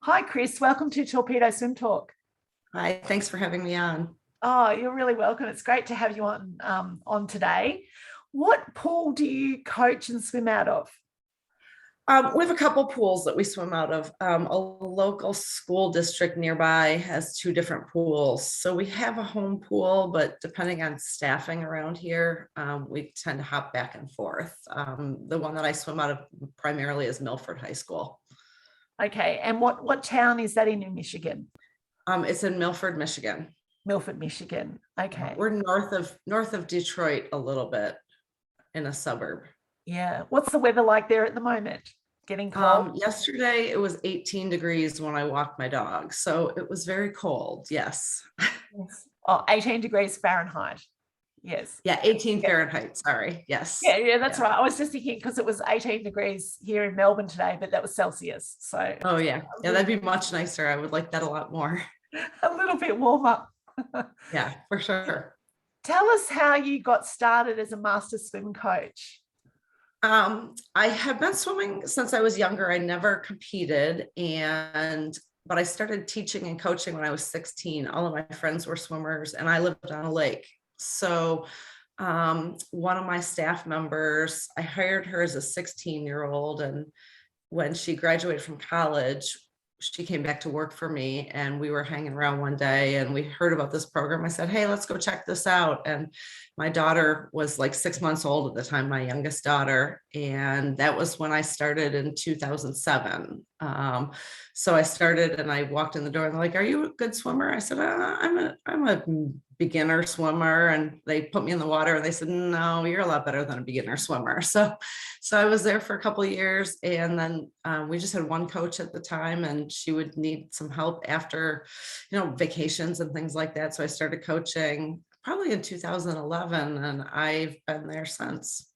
Hi, Kris. Welcome to Torpedo Swimtalk. Hi, thanks for having me on. Oh, you're really welcome. It's great to have you on today. What pool do you coach and swim out of? We have a couple pools that we swim out of. A local school district nearby has two different pools. So we have a home pool, but depending on staffing around here, we tend to hop back and forth. The one that I swim out of primarily is Milford High School. Okay, and what town is that in Michigan? It's in Milford, Michigan. Milford, Michigan. Okay. We're north of Detroit a little bit in a suburb. Yeah. What's the weather like there at the moment? Getting cold? Yesterday it was 18 degrees when I walked my dog, so it was very cold. Yes. Yes. Oh, 18 degrees Fahrenheit. Yes. Yeah, 18 Yeah. Fahrenheit. Sorry. Yes. Yeah, that's Yeah. right. I was just thinking because it was 18 degrees here in Melbourne today, but that was Celsius. So Oh yeah. Yeah, that'd be much nicer. I would like that a lot more. a little bit warmer. Yeah, for sure. Tell us how you got started as a master swim coach. I have been swimming since I was younger. I never competed, but I started teaching and coaching when I was 16. All of my friends were swimmers and I lived on a lake. So one of my staff members, I hired her as a 16-year-old, and when she graduated from college, she came back to work for me, and we were hanging around one day and we heard about this program. I said, hey, let's go check this out. And my daughter was like 6 months old at the time, my youngest daughter. And that was when I started in 2007. So I started and I walked in the door and they're like, are you a good swimmer? I said, I'm a beginner swimmer. And they put me in the water and they said, no, you're a lot better than a beginner swimmer. So I was there for a couple of years, and then we just had one coach at the time, and she would need some help after, vacations and things like that. So I started coaching probably in 2011, and I've been there since.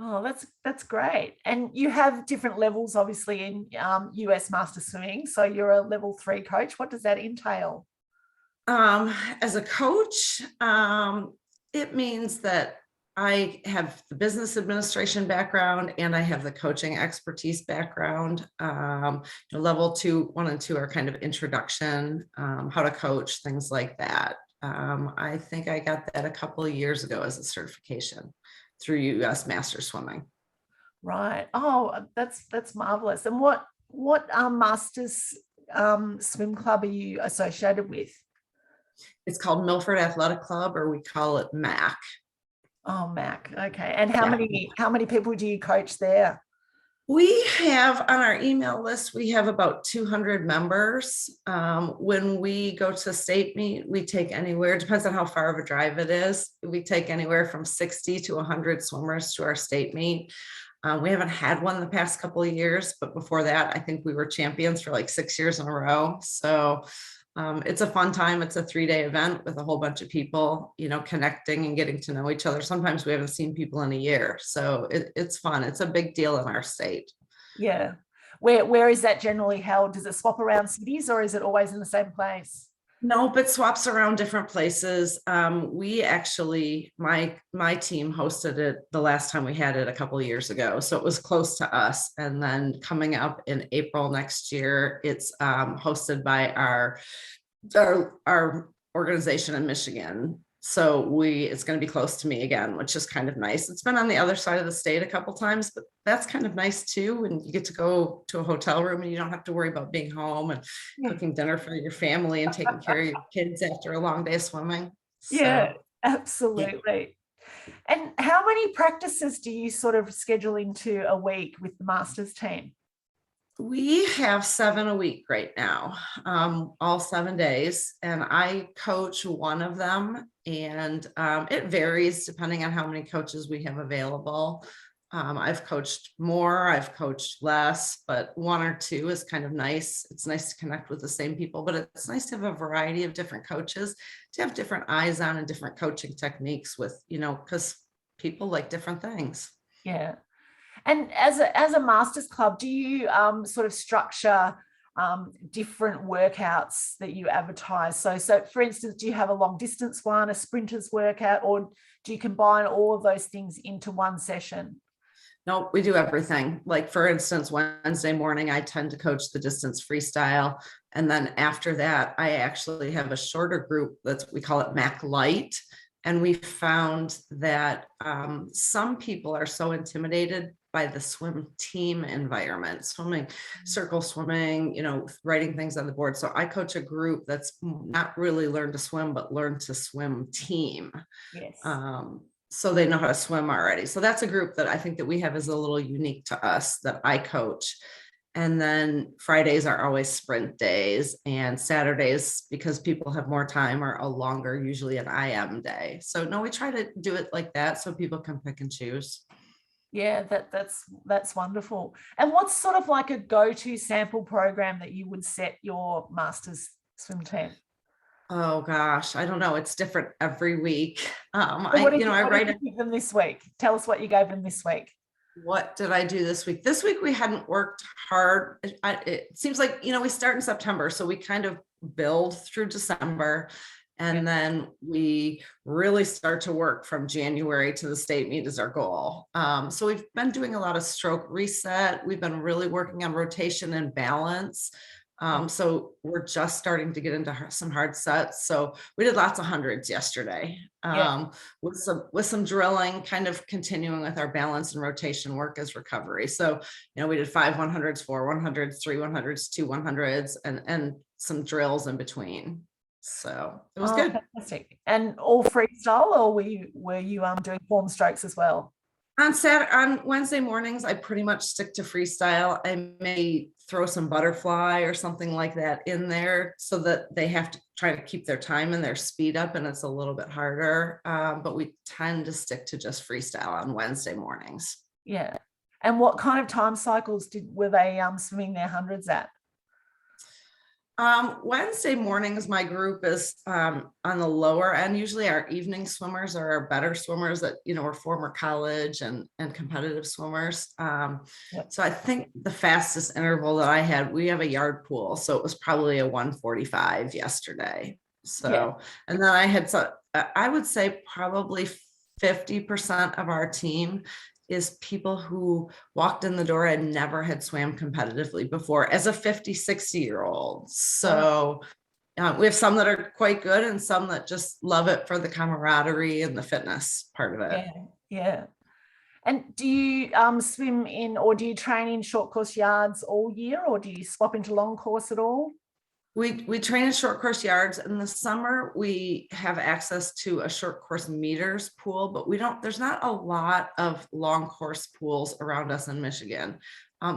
Oh, that's great. And you have different levels, obviously, in US Master Swimming. So you're a level 3 coach. What does that entail? As a coach, it means that I have the business administration background and I have the coaching expertise background. Level 2, 1, and 2 are kind of introduction, how to coach, things like that. I think I got that a couple of years ago as a certification through US Master Swimming. Right. Oh, that's marvelous. And what Masters Swim Club are you associated with? It's called Milford Athletic Club, or we call it MAC. Oh, Mac. Okay. And how Yeah. many people do you coach there? We have on our email list, we have about 200 members. When we go to state meet, we take anywhere, depends on how far of a drive it is. We take anywhere from 60 to 100 swimmers to our state meet. We haven't had one the past couple of years, but before that, I think we were champions for like 6 years in a row. So it's a fun time. It's a 3-day event with a whole bunch of people, connecting and getting to know each other. Sometimes we haven't seen people in a year. So it's fun. It's a big deal in our state. Yeah. Where is that generally held? Does it swap around cities or is it always in the same place? No, but swaps around different places. We actually, my team hosted it the last time we had it a couple of years ago, so it was close to us. And then coming up in April next year, it's hosted by our organization in Michigan. So it's going to be close to me again, which is kind of nice. It's been on the other side of the state a couple times, but that's kind of nice too. And you get to go to a hotel room and you don't have to worry about being home and cooking dinner for your family and taking care of your kids after a long day of swimming. Yeah, So, yeah. absolutely. And how many practices do you sort of schedule into a week with the Masters team? We have 7 a week right now, all 7 days, and I coach one of them, and it varies depending on how many coaches we have available. I've coached more, I've coached less, but 1 or 2 is kind of nice. It's nice to connect with the same people, but it's nice to have a variety of different coaches, to have different eyes on and different coaching techniques with, because people like different things. Yeah. And as a Masters Club, do you sort of structure different workouts that you advertise? So for instance, do you have a long distance one, a sprinter's workout, or do you combine all of those things into one session? No, we do everything. Like for instance, Wednesday morning, I tend to coach the distance freestyle. And then after that, I actually have a shorter group we call it Mac Light. And we found that some people are so intimidated by the swim team environment, swimming, circle swimming, writing things on the board. So I coach a group that's not really learn to swim, but learn to swim team. Yes. So they know how to swim already. So that's a group that I think that we have is a little unique to us that I coach. And then Fridays are always sprint days, and Saturdays, because people have more time, are a longer, usually an IM day. So no, we try to do it like that so people can pick and choose. Yeah, that's wonderful. And what's sort of like a go-to sample program that you would set your master's swim team? Oh gosh, I don't know. It's different every week. What did I write you give them this week? Tell us what you gave them this week. What did I do this week? This week we hadn't worked hard. It seems like, we start in September, so we kind of build through December. And then we really start to work from January to the state meet is our goal. So we've been doing a lot of stroke reset. We've been really working on rotation and balance. So we're just starting to get into some hard sets. So we did lots of hundreds yesterday with some drilling, kind of continuing with our balance and rotation work as recovery. So, we did 5 100s, 4 100s, 3 100s, 2 100s, and some drills in between. So it was good. Fantastic. And all freestyle, or were you doing form strokes as well? On Wednesday mornings, I pretty much stick to freestyle. I may throw some butterfly or something like that in there so that they have to try to keep their time and their speed up, and it's a little bit harder. But we tend to stick to just freestyle on Wednesday mornings. Yeah. And what kind of time cycles were they swimming their hundreds at? Wednesday mornings, my group is on the lower end. Usually our evening swimmers are our better swimmers that, are former college and competitive swimmers. So I think the fastest interval that I had, we have a yard pool. So it was probably a 1:45 yesterday. So, and then I would say probably 50% of our team is people who walked in the door and never had swam competitively before as a 50, 60-year-old. So we have some that are quite good and some that just love it for the camaraderie and the fitness part of it. Yeah. And do you swim in, or do you train in short course yards all year, or do you swap into long course at all? We train in short course yards. In the summer, we have access to a short course meters pool, but there's not a lot of long course pools around us in Michigan.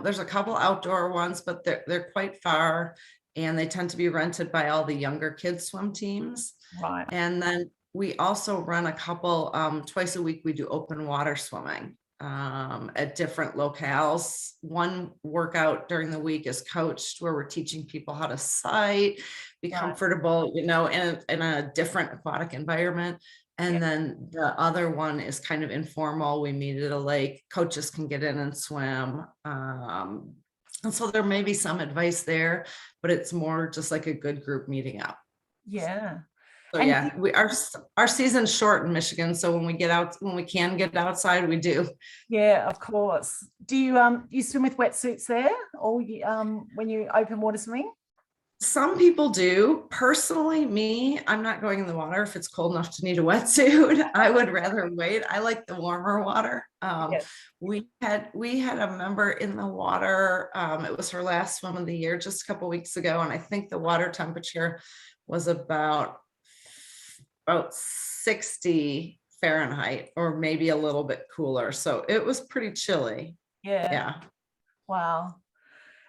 There's a couple outdoor ones, but they're quite far, and they tend to be rented by all the younger kids swim teams. Right. And then we also run a couple, twice a week, we do open water swimming at different locales. One workout during the week is coached, where we're teaching people how to sight, be comfortable, in a different aquatic environment. And then the other one is kind of informal. We meet at a lake, coaches can get in and swim. And so there may be some advice there, but it's more just like a good group meeting up. Yeah. So our season's short in Michigan. So when we can get outside, we do. Yeah, of course. Do you swim with wetsuits there, or when you open water swimming? Some people do. Personally, I'm not going in the water if it's cold enough to need a wetsuit. I would rather wait. I like the warmer water. We had a member in the water. It was her last swim of the year just a couple of weeks ago, and I think the water temperature was about 60 Fahrenheit, or maybe a little bit cooler. So it was pretty chilly. Yeah. Wow.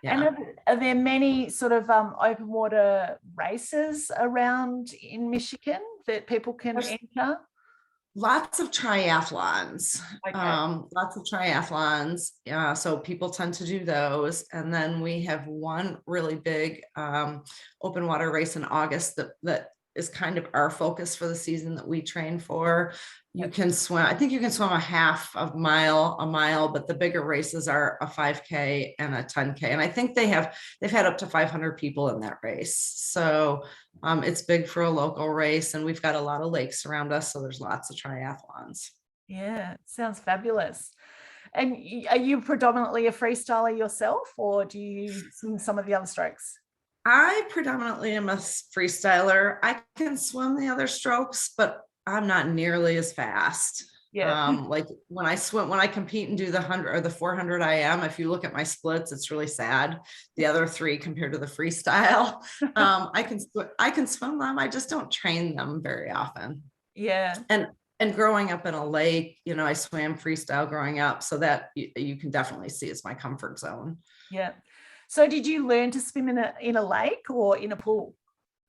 Yeah. And are there many sort of open water races around in Michigan that people can enter? Lots of triathlons. Lots of triathlons. Yeah, so people tend to do those. And then we have one really big open water race in August that is kind of our focus for the season that we train for. You can swim, I think you can swim a mile, but the bigger races are a 5K and a 10K. And I think they've had up to 500 people in that race. So it's big for a local race, and we've got a lot of lakes around us. So there's lots of triathlons. Yeah, sounds fabulous. And are you predominantly a freestyler yourself, or do you swim some of the other strokes? I predominantly am a freestyler. I can swim the other strokes, but I'm not nearly as fast. Yeah. Like when I compete and do the 100 or the 400 IM, if you look at my splits, it's really sad. The other three compared to the freestyle, I can swim them. I just don't train them very often. Yeah. And growing up in a lake, I swam freestyle growing up, so that you can definitely see it's my comfort zone. Yeah. So did you learn to swim in a lake or in a pool?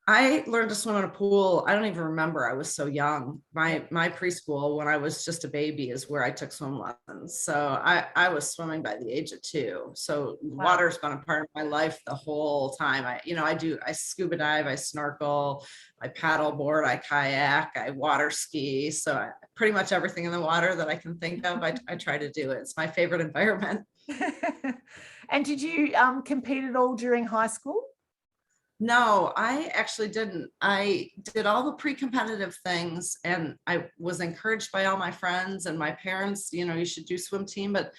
I learned to swim in a pool. I don't even remember. I was so young. My preschool, when I was just a baby, is where I took swim lessons. So I was swimming by the age of 2. So water's been a part of my life the whole time. I scuba dive, I snorkel, I paddle board, I kayak, I water ski. So pretty much everything in the water that I can think of, I try to do it. It's my favorite environment. And did you compete at all during high school? No, I actually didn't. I did all the pre-competitive things, and I was encouraged by all my friends and my parents, you should do swim team. But,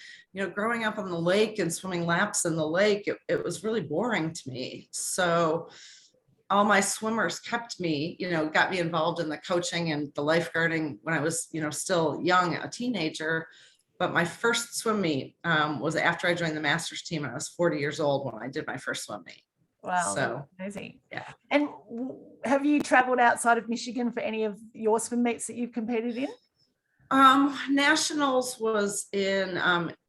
growing up on the lake and swimming laps in the lake, it was really boring to me. So all my swimmers kept me, got me involved in the coaching and the lifeguarding when I was, still young, a teenager. But my first swim meet was after I joined the master's team, and I was 40 years old when I did my first swim meet. Wow, so that's amazing. Yeah. And have you traveled outside of Michigan for any of your swim meets that you've competed in? Nationals was in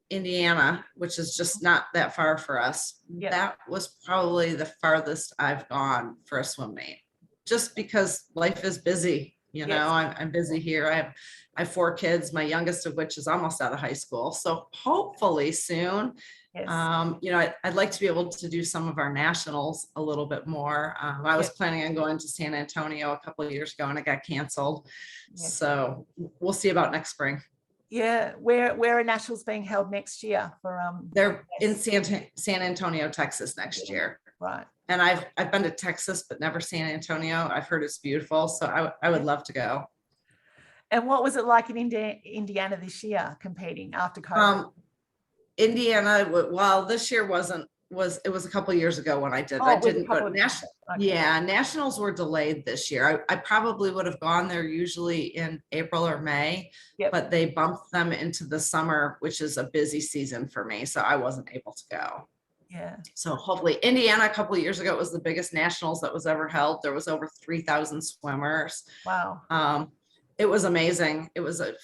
Indiana, which is just not that far for us. Yep. That was probably the farthest I've gone for a swim meet, just because life is busy. Yes. I'm busy here. I have 4 kids, my youngest of which is almost out of high school. So hopefully soon. Yes. I'd like to be able to do some of our nationals a little bit more. I was planning on going to San Antonio a couple of years ago, and it got canceled. Yes. So we'll see about next spring. Yeah, where are nationals being held next year for They're in San Antonio, Texas next year. Right. And I've been to Texas, but never San Antonio. I've heard it's beautiful, so I would love to go. And what was it like in Indiana this year competing after COVID? Indiana, well, this year it was a couple of years ago when I did. I didn't go to national. Okay. Yeah, nationals were delayed this year. I probably would have gone there usually in April or May, but they bumped them into the summer, which is a busy season for me, so I wasn't able to go. Yeah. So hopefully Indiana a couple of years ago, it was the biggest nationals that was ever held. There was over 3,000 swimmers. Wow. It was amazing.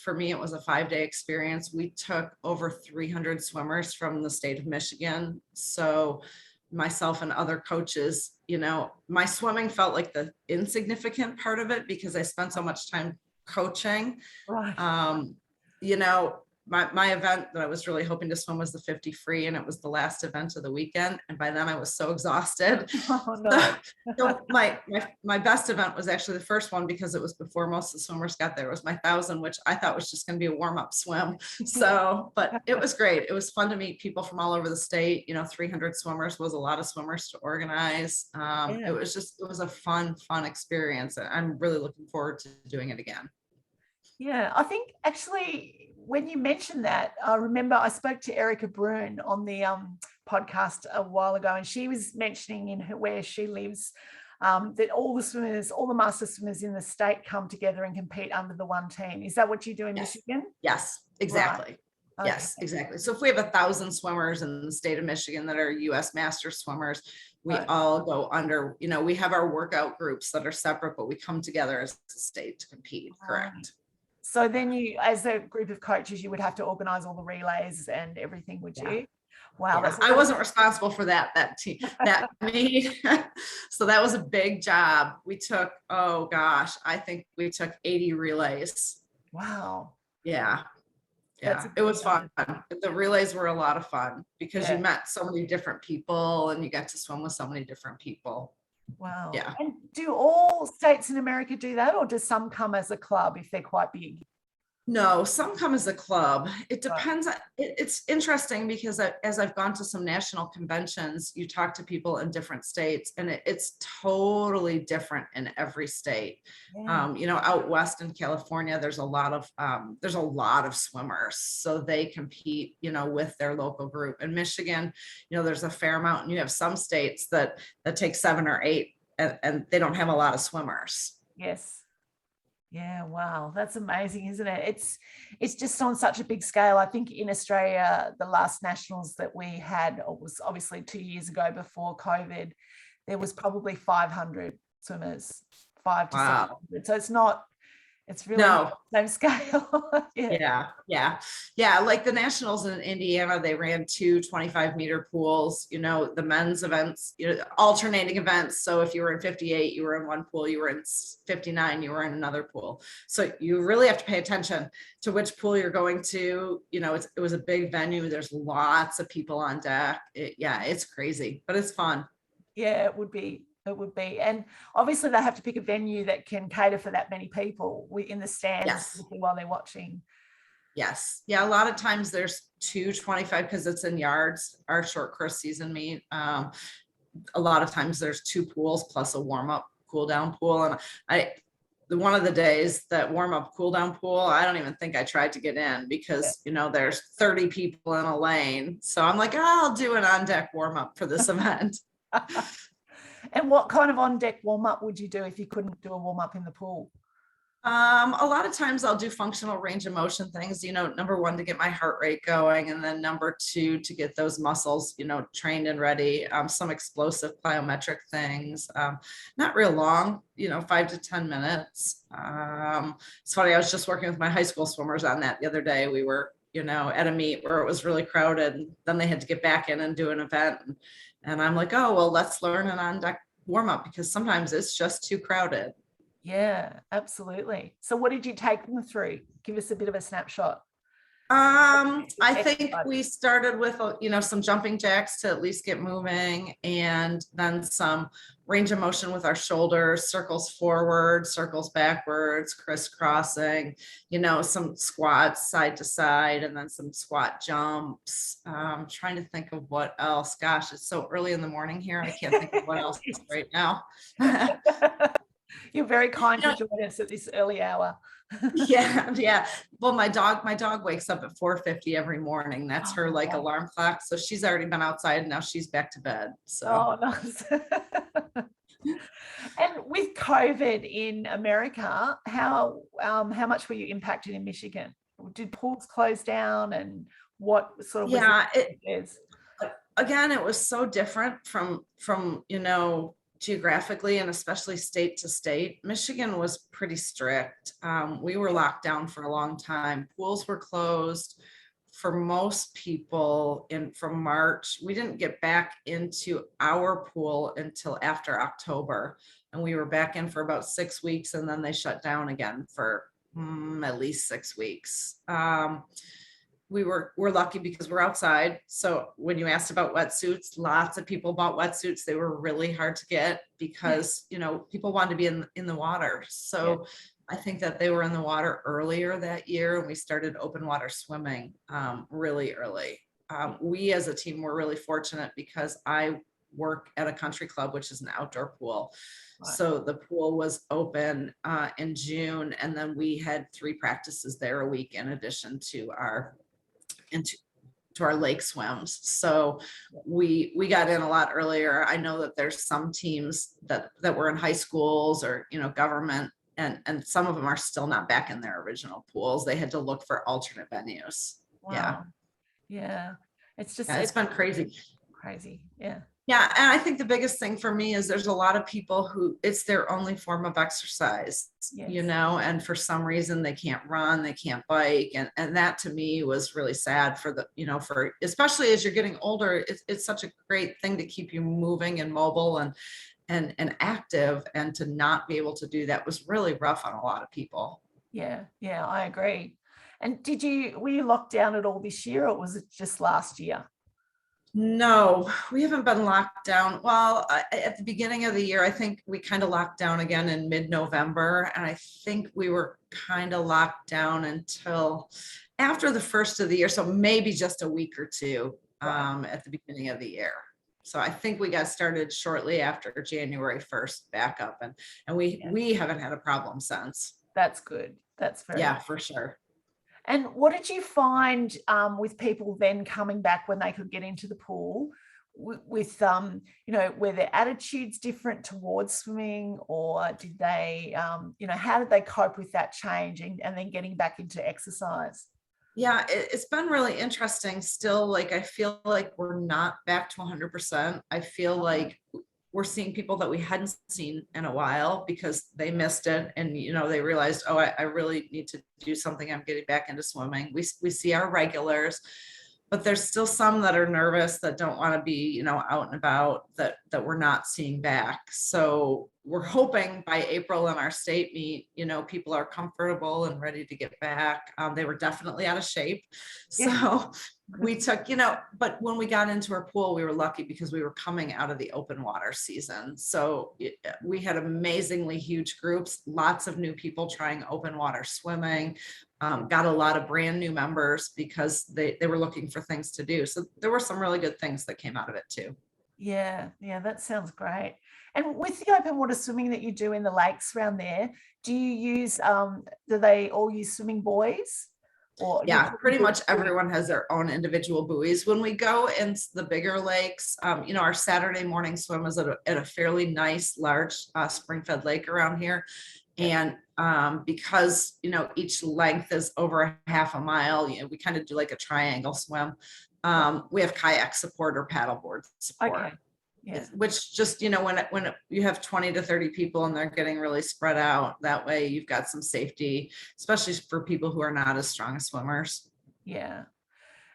For me, it was a 5-day experience. We took over 300 swimmers from the state of Michigan. So myself and other coaches, my swimming felt like the insignificant part of it because I spent so much time coaching. Right. My event that I was really hoping to swim was the 50 free, and it was the last event of the weekend. And by then I was so exhausted. Oh, no. So my best event was actually the first one, because it was before most of the swimmers got there. It was my 1,000, which I thought was just going to be a warm-up swim. But it was great. It was fun to meet people from all over the state. 300 swimmers was a lot of swimmers to organize. It was a fun experience. I'm really looking forward to doing it again. Yeah, I think actually when you mentioned that, I remember I spoke to Erica Brune on the podcast a while ago, and she was mentioning where she lives that all the master swimmers in the state come together and compete under the one team. Is that what you do in Michigan? Yes, exactly. Right. Yes, exactly. So if we have 1,000 swimmers in the state of Michigan that are US Masters swimmers, we all go under, we have our workout groups that are separate, but we come together as a state to compete. Correct. So then you, as a group of coaches, you would have to organize all the relays and everything, would you? Wow. Yeah. I wasn't responsible for that team, me. So that was a big job. We took, I think we took 80 relays. Wow. Yeah. It was fun. The relays were a lot of fun because you met so many different people and you got to swim with so many different people. Wow. Yeah. And do all states in America do that, or does some come as a club if they're quite big? No, some come as a club. It Right. depends. It's interesting because as I've gone to some national conventions, you talk to people in different states, and it's totally different in every state. Yeah. Out west in California, there's a lot of swimmers, so they compete, with their local group. In Michigan, there's a fair amount, and you have some states that take 7 or 8, and they don't have a lot of swimmers. Yes. Yeah, wow, that's amazing, isn't it? It's just on such a big scale. I think in Australia, the last nationals that we had was obviously 2 years ago before COVID. There was probably 500 swimmers, five to Wow. 700. So it's really not No. the same scale. Yeah. Yeah. Like the nationals in Indiana, they ran 2 25-meter pools, the men's events, alternating events. So if you were in 58, you were in one pool, you were in 59, you were in another pool. So you really have to pay attention to which pool you're going to. It was a big venue. There's lots of people on deck. It's crazy, but it's fun. Yeah, it would be. It would be. And obviously they have to pick a venue that can cater for that many people in the stands Yes. while they're watching. Yes. Yeah. A lot of times there's 225 because it's in yards, our short course season meet. A lot of times there's 2 pools plus a warm up cool down pool. And one of the days that warm up cool down pool, I don't even think I tried to get in because, there's 30 people in a lane. So I'm like, I'll do an on deck warm up for this event. And what kind of on deck warm up would you do if you couldn't do a warm up in the pool? A lot of times I'll do functional range of motion things, number one, to get my heart rate going. And then number two, to get those muscles, trained and ready. Some explosive plyometric things, not real long, 5 to 10 minutes. It's funny. I was just working with my high school swimmers on that the other day. We were, at a meet where it was really crowded, and then they had to get back in and do an event. And I'm like, oh, well, let's learn an on deck warm up because sometimes it's just too crowded. Yeah, absolutely. So what did you take them through? Give us a bit of a snapshot. I think we started with, some jumping jacks to at least get moving, and then some range of motion with our shoulders, circles forward, circles backwards, crisscrossing, some squats side to side, and then some squat jumps. Trying to think of what else. Gosh, it's so early in the morning here. I can't think of what else right now. You're very kind to join us at this early hour. Yeah. Well, my dog wakes up at 4:50 every morning. That's her alarm clock. So she's already been outside and now she's back to bed. So. Oh, nice. And with COVID in America, how much were you impacted in Michigan? Did pools close down, and what sort of again, it was so different from geographically and especially state to state. Michigan was pretty strict. We were locked down for a long time. Pools were closed for most people from March. We didn't get back into our pool until after October, and we were back in for about 6 weeks, and then they shut down again for at least 6 weeks. We're lucky because we're outside. So when you asked about wetsuits, lots of people bought wetsuits. They were really hard to get because, people wanted to be in the water. So I think that they were in the water earlier that year, and we started open water swimming really early. We as a team were really fortunate because I work at a country club, which is an outdoor pool. Right. So the pool was open in June, and then we had 3 practices there a week in addition to our lake swims. So we got in a lot earlier. I know that there's some teams that were in high schools or, government, and some of them are still not back in their original pools. They had to look for alternate venues. Wow. Yeah. It's just, it's been crazy. Yeah. Yeah. And I think the biggest thing for me is there's a lot of people who it's their only form of exercise, and for some reason they can't run, they can't bike. And that to me was really sad for for especially as you're getting older, it's such a great thing to keep you moving and mobile and active, and to not be able to do that was really rough on a lot of people. Yeah, I agree. And were you locked down at all this year, or was it just last year? No, we haven't been locked down. Well, at the beginning of the year, I think we kind of locked down again in mid-November. And I think we were kind of locked down until after the first of the year. So maybe just a week or two at the beginning of the year. So I think we got started shortly after January 1st back up. And we haven't had a problem since. That's good. That's very Yeah, good. for sure. And what did you find with people then coming back when they could get into the pool with, you know, were their attitudes different towards swimming, or did they, you know, how did they cope with that change and then getting back into exercise? Yeah, it's been really interesting still. Like, I feel like we're not back to 100%. I feel like we're seeing people that we hadn't seen in a while because they missed it. And, you know, they realized, oh, I really need to do something. I'm getting back into swimming. We see our regulars, but there's still some that are nervous, that don't want to be, you know, out and about, that we're not seeing back. So we're hoping by April in our state meet, you know, people are comfortable and ready to get back. They were definitely out of shape. So we took, you know, but when we got into our pool, we were lucky because we were coming out of the open water season. So we had amazingly huge groups, lots of new people trying open water swimming. Got a lot of brand new members because they were looking for things to do. So there were some really good things that came out of it too. Yeah, that sounds great. And with the open water swimming that you do in the lakes around there, do you use, do they all use swimming buoys? Or yeah, pretty much everyone has their own individual buoys. When we go into the bigger lakes, you know, our Saturday morning swim is at a fairly nice, large spring-fed lake around here. And because, you know, each length is over a half a mile, you know, we kind of do like a triangle swim. We have kayak support or paddleboard support. Okay. Yeah. Which just, you know, when you have 20 to 30 people and they're getting really spread out, that way you've got some safety, especially for people who are not as strong as swimmers. Yeah.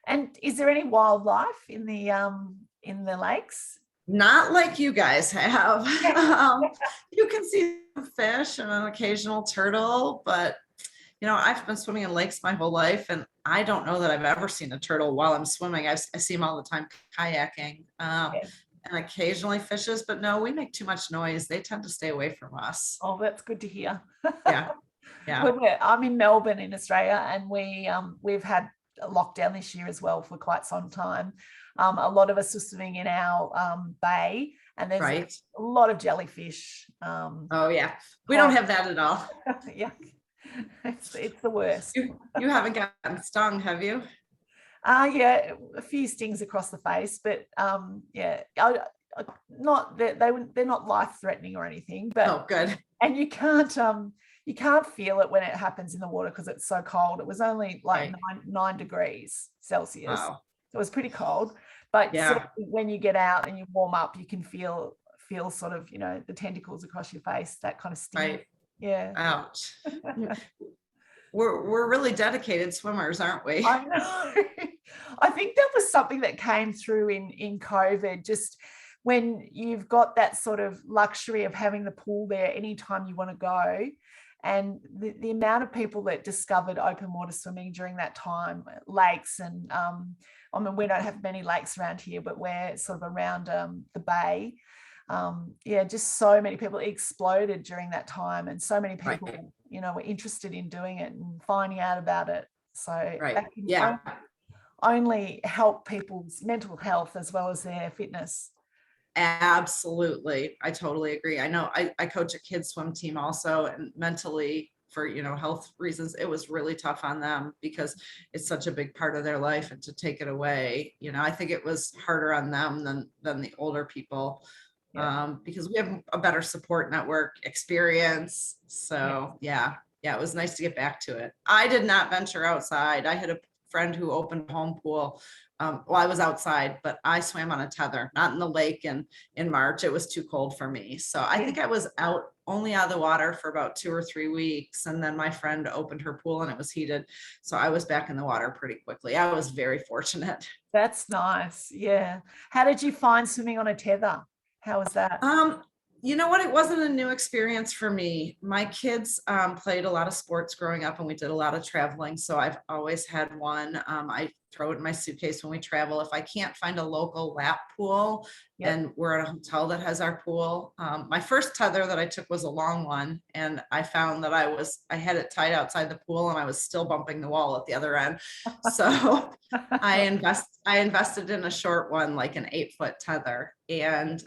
And is there any wildlife in the lakes? Not like you guys have. You can see fish and an occasional turtle, but you know, I've been swimming in lakes my whole life, and I don't know that I've ever seen a turtle while I'm swimming. I see them all the time kayaking, and occasionally fishes, but no, we make too much noise. They tend to stay away from us. Oh, that's good to hear. Yeah. I'm in Melbourne in Australia, and we've had a lockdown this year as well for quite some time. A lot of us are swimming in our bay, and there's a lot of jellyfish. Oh yeah, we don't have that at all. Yeah, it's the worst. You haven't gotten stung, have you? Yeah, a few stings across the face, but yeah, they're not life-threatening or anything. But oh, good. And you can't feel it when it happens in the water because it's so cold. It was only like 9 degrees Celsius. Wow. So it was pretty cold. But when you get out and you warm up, you can feel sort of, you know, the tentacles across your face, that kind of sting. Right. Yeah. Ouch. We're really dedicated swimmers, aren't we? I know. I think that was something that came through in COVID, just when you've got that sort of luxury of having the pool there anytime you want to go. And the amount of people that discovered open water swimming during that time, lakes, and I mean, we don't have many lakes around here, but we're sort of around the bay. Yeah, just so many people exploded during that time, and so many people, you know, were interested in doing it and finding out about it. So that can only help people's mental health as well as their fitness. Absolutely. I totally agree. I know I coach a kids swim team also, and mentally, for, you know, health reasons, it was really tough on them because it's such a big part of their life, and to take it away, you know, I think it was harder on them than the older people. Because we have a better support network experience. So yeah, it was nice to get back to it. I did not venture outside. I had a friend who opened a home pool. Well, I was outside, but I swam on a tether, not in the lake in March. It was too cold for me. So I think I was only out of the water for about 2 or 3 weeks. And then my friend opened her pool and it was heated. So I was back in the water pretty quickly. I was very fortunate. That's nice. Yeah. How did you find swimming on a tether? How was that? You know what? It wasn't a new experience for me. My kids played a lot of sports growing up and we did a lot of traveling. So I've always had one. I throw it in my suitcase when we travel. If I can't find a local lap pool Yep. and we're at a hotel that has our pool, my first tether that I took was a long one. And I found that I had it tied outside the pool and I was still bumping the wall at the other end. So I invested in a short one, like an 8-foot tether. And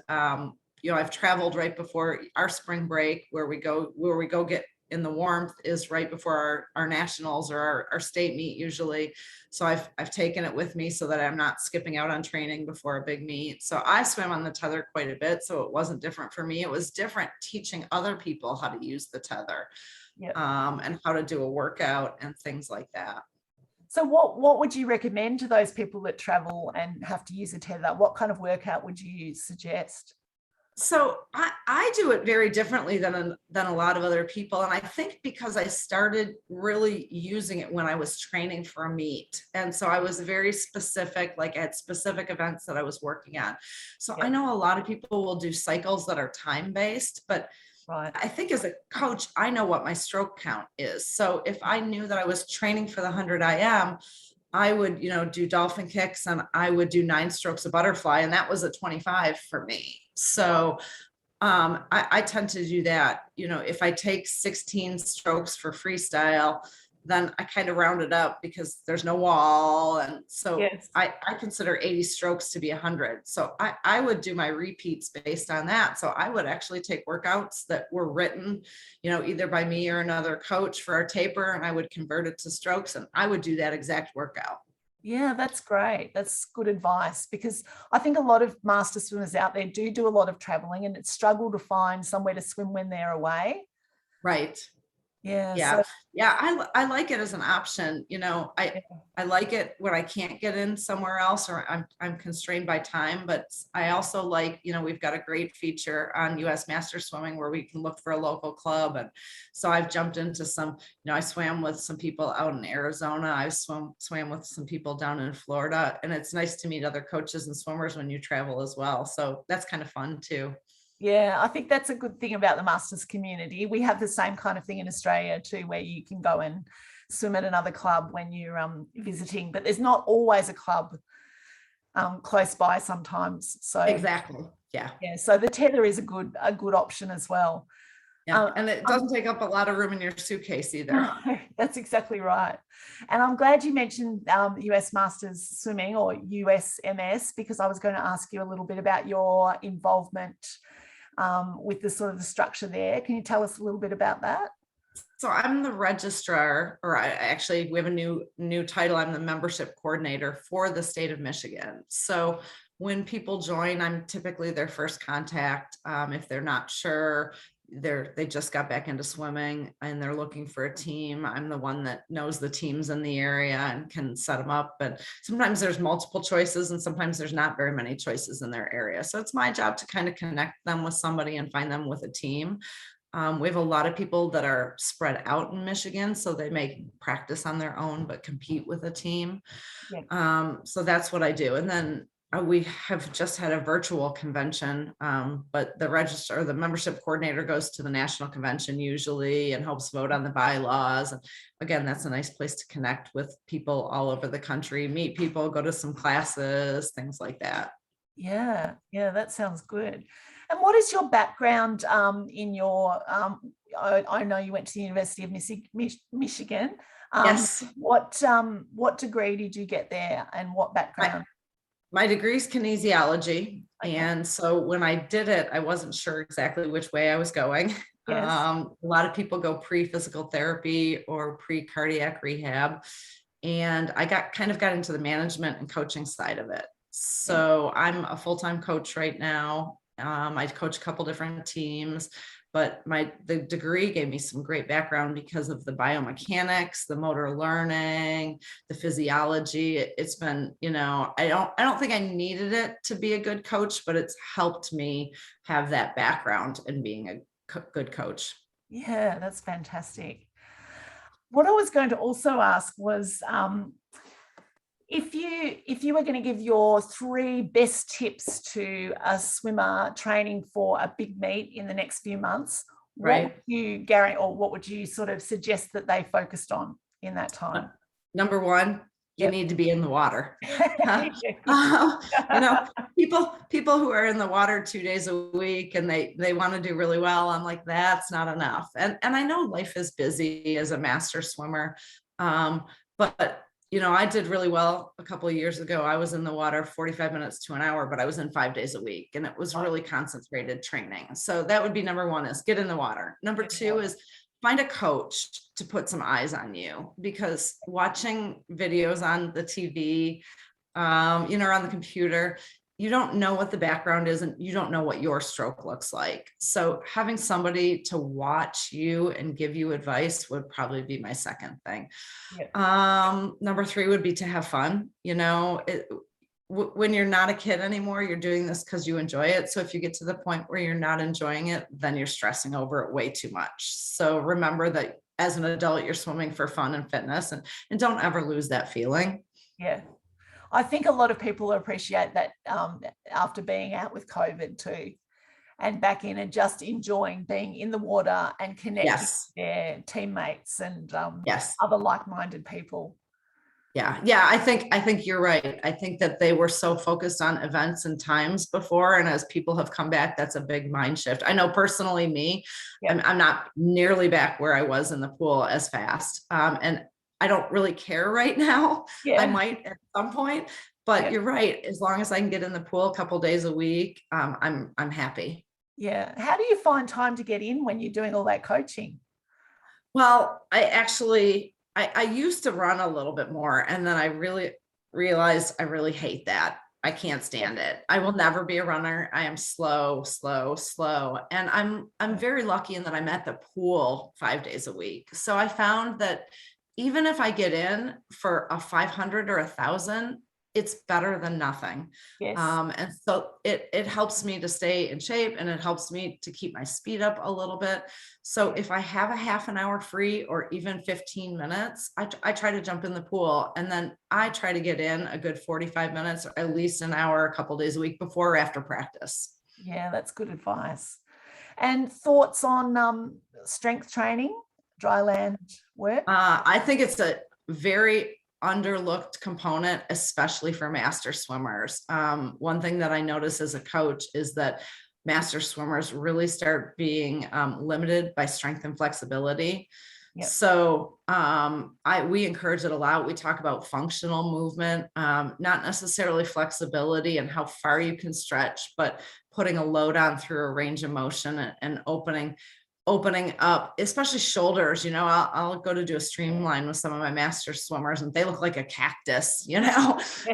I've traveled right before our spring break where we go get in the warmth is right before our nationals or our state meet usually. So I've taken it with me so that I'm not skipping out on training before a big meet. So I swim on the tether quite a bit. So it wasn't different for me. It was different teaching other people how to use the tether, Yep. and how to do a workout and things like that. So what would you recommend to those people that travel and have to use a tether? What kind of workout would you suggest? So I do it very differently than a lot of other people. And I think because I started really using it when I was training for a meet. And so I was very specific, like at specific events that I was working on. So Yep. I know a lot of people will do cycles that are time-based, but Right. I think as a coach, I know what my stroke count is. So if I knew that I was training for the 100 IM, I would, do dolphin kicks and I would do 9 strokes of butterfly. And that was a 25 for me. So I tend to do that. If I take 16 strokes for freestyle, then I kind of round it up because there's no wall. And so Yes. I consider 80 strokes to be 100. So I would do my repeats based on that. So I would actually take workouts that were written, either by me or another coach for our taper, and I would convert it to strokes and I would do that exact workout. Yeah, that's great. That's good advice, because I think a lot of master swimmers out there do a lot of traveling and it's struggle to find somewhere to swim when they're away. Right. Yeah. Yeah. So Yeah. I like it as an option. yeah. I like it when I can't get in somewhere else or I'm constrained by time, but I also like, we've got a great feature on US Master Swimming where we can look for a local club. And so I've jumped into some, I swam with some people out in Arizona. I swam with some people down in Florida, and it's nice to meet other coaches and swimmers when you travel as well. So that's kind of fun too. Yeah, I think that's a good thing about the masters community. We have the same kind of thing in Australia too, where you can go and swim at another club when you're visiting, but there's not always a club close by sometimes. So Exactly. Yeah. yeah, so the tether is a good option as well. Yeah. And it doesn't take up a lot of room in your suitcase either. No, that's exactly right. And I'm glad you mentioned US Masters Swimming, or USMS, because I was going to ask you a little bit about your involvement with the sort of the structure there. Can you tell us a little bit about that? So I'm the registrar, or we have a new title. I'm the membership coordinator for the state of Michigan. So when people join, I'm typically their first contact. If they're not sure, they just got back into swimming and they're looking for a team, I'm the one that knows the teams in the area and can set them up. But sometimes there's multiple choices and sometimes there's not very many choices in their area. So it's my job to kind of connect them with somebody and find them with a team. We have a lot of people that are spread out in Michigan, so they may practice on their own but compete with a team. Yeah. So that's what I do. And then we have just had a virtual convention, but the membership coordinator goes to the national convention usually and helps vote on the bylaws. And again, that's a nice place to connect with people all over the country, meet people, go to some classes, things like that. Yeah, that sounds good. And what is your background in your, I know you went to the University of Michigan. Yes. What degree did you get there and what background? My degree is kinesiology. Okay. And so when I did it, I wasn't sure exactly which way I was going. Yes. A lot of people go pre-physical therapy or pre-cardiac rehab. And I got into the management and coaching side of it. So I'm a full-time coach right now. I coach a couple different teams, but the degree gave me some great background because of the biomechanics, the motor learning, the physiology. It's been, I don't think I needed it to be a good coach, but it's helped me have that background in being a good coach. Yeah, that's fantastic. What I was going to also ask was, If you were going to give your 3 best tips to a swimmer training for a big meet in the next few months, what would you guarantee, or what would you sort of suggest that they focused on in that time? Number 1, you need to be in the water. People who are in the water 2 days a week and they want to do really well, I'm like, that's not enough. And I know life is busy as a master swimmer, but I did really well a couple of years ago. I was in the water 45 minutes to an hour, but I was in 5 days a week, and it was really concentrated training. So that would be number 1, is get in the water. Number 2 is find a coach to put some eyes on you, because watching videos on the TV, or on the computer, you don't know what the background is, and you don't know what your stroke looks like. So having somebody to watch you and give you advice would probably be my second thing. Number 3 would be to have fun. When you're not a kid anymore, you're doing this because you enjoy it. So if you get to the point where you're not enjoying it, then you're stressing over it way too much. So remember that as an adult, you're swimming for fun and fitness, and don't ever lose that feeling. Yeah. I think a lot of people appreciate that after being out with COVID too, and back in and just enjoying being in the water and connecting with their teammates and other like-minded people. Yeah. I think you're right. I think that they were so focused on events and times before, and as people have come back, that's a big mind shift. I know personally me, I'm not nearly back where I was in the pool as fast, and I don't really care right now. I might at some point, but you're right. As long as I can get in the pool a couple days a week, I'm happy. Yeah. How do you find time to get in when you're doing all that coaching? Well, I used to run a little bit more, and then I really realized I really hate that. I can't stand it. I will never be a runner. I am slow. And I'm very lucky in that I'm at the pool 5 days a week. So I found that even if I get in for a 500 or 1,000, it's better than nothing. And so it helps me to stay in shape, and it helps me to keep my speed up a little bit. So if I have a half an hour free, or even 15 minutes, I try to jump in the pool, and then I try to get in a good 45 minutes, or at least an hour, a couple days a week before or after practice. Yeah, that's good advice. And thoughts on strength training, dry land work? I think it's a very underlooked component, especially for master swimmers. One thing that I notice as a coach is that master swimmers really start being limited by strength and flexibility. So we encourage it a lot. We talk about functional movement, not necessarily flexibility and how far you can stretch, but putting a load on through a range of motion and opening up, especially shoulders. I'll go to do a streamline with some of my master swimmers, and they look like a cactus,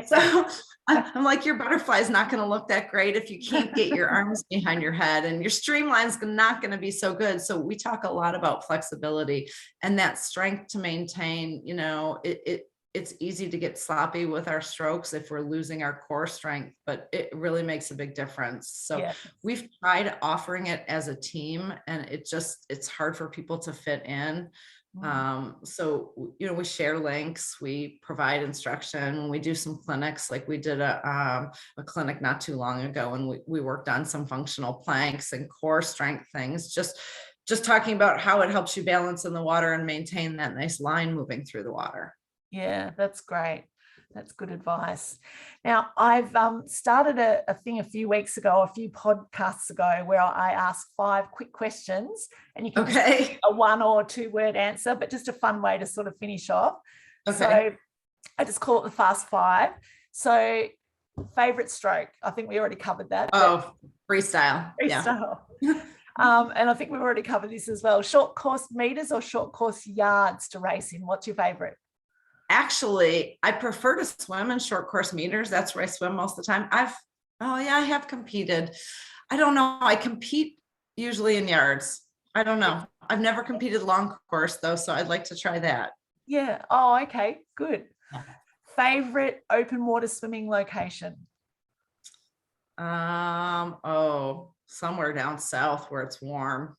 so I'm like, your butterfly is not going to look that great if you can't get your arms behind your head, and your streamline's not going to be so good. So we talk a lot about flexibility and that strength to maintain. It's easy to get sloppy with our strokes if we're losing our core strength, but it really makes a big difference. So we've tried offering it as a team, and it's hard for people to fit in. So, we share links, we provide instruction, we do some clinics. Like we did a clinic not too long ago, and we worked on some functional planks and core strength things, just talking about how it helps you balance in the water and maintain that nice line moving through the water. Yeah, that's great. That's good advice. Now, I've started a thing a few podcasts ago, where I ask 5 quick questions, and you can just a 1 or 2 word answer, but just a fun way to sort of finish off. So I just call it the Fast 5. So favorite stroke, I think we already covered that. Oh, freestyle. Yeah. And I think we've already covered this as well. Short course meters or short course yards to race in? What's your favorite? Actually, I prefer to swim in short course meters. That's where I swim most of the time. I have competed. I don't know. I compete usually in yards. I don't know. I've never competed long course though, so I'd like to try that. Yeah. Oh, okay. Good. Favorite open water swimming location? Somewhere down south where it's warm.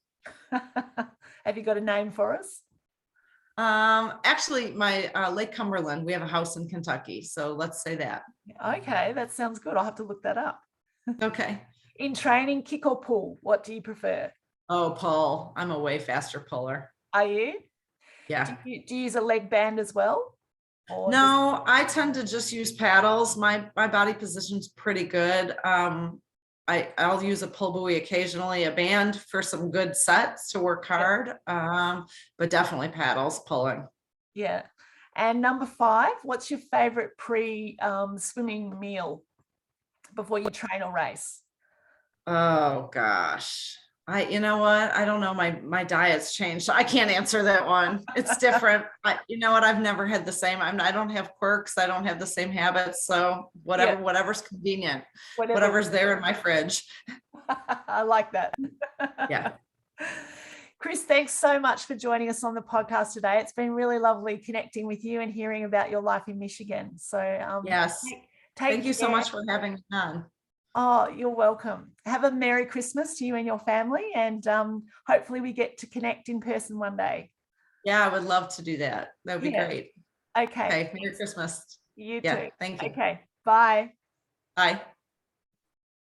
Have you got a name for us? Actually, my Lake Cumberland, we have a house in Kentucky. So let's say that. Okay, that sounds good. I'll have to look that up. Okay. In training, kick or pull, what do you prefer? Oh, pull. I'm a way faster puller. Are you? Yeah. Do you use a leg band as well? Or No, I tend to just use paddles. My body position's pretty good. I'll use a pull buoy occasionally, a band for some good sets to work hard. But definitely paddles, pulling. Yeah. And number 5, what's your favorite swimming meal before you train or race? Oh gosh. You know what? I don't know. My diet's changed. So I can't answer that one. It's different. You know what? I've never had the same. I don't have quirks. I don't have the same habits. So whatever's convenient, whatever's there in my fridge. I like that. Yeah. Kris, thanks so much for joining us on the podcast today. It's been really lovely connecting with you and hearing about your life in Michigan. So yes. Thank you so much for having me on. Oh, you're welcome. Have a Merry Christmas to you and your family, and hopefully we get to connect in person one day. Yeah, I would love to do that. That would be great. Okay. Merry Christmas. You too. Thank you. Okay. Bye. Bye.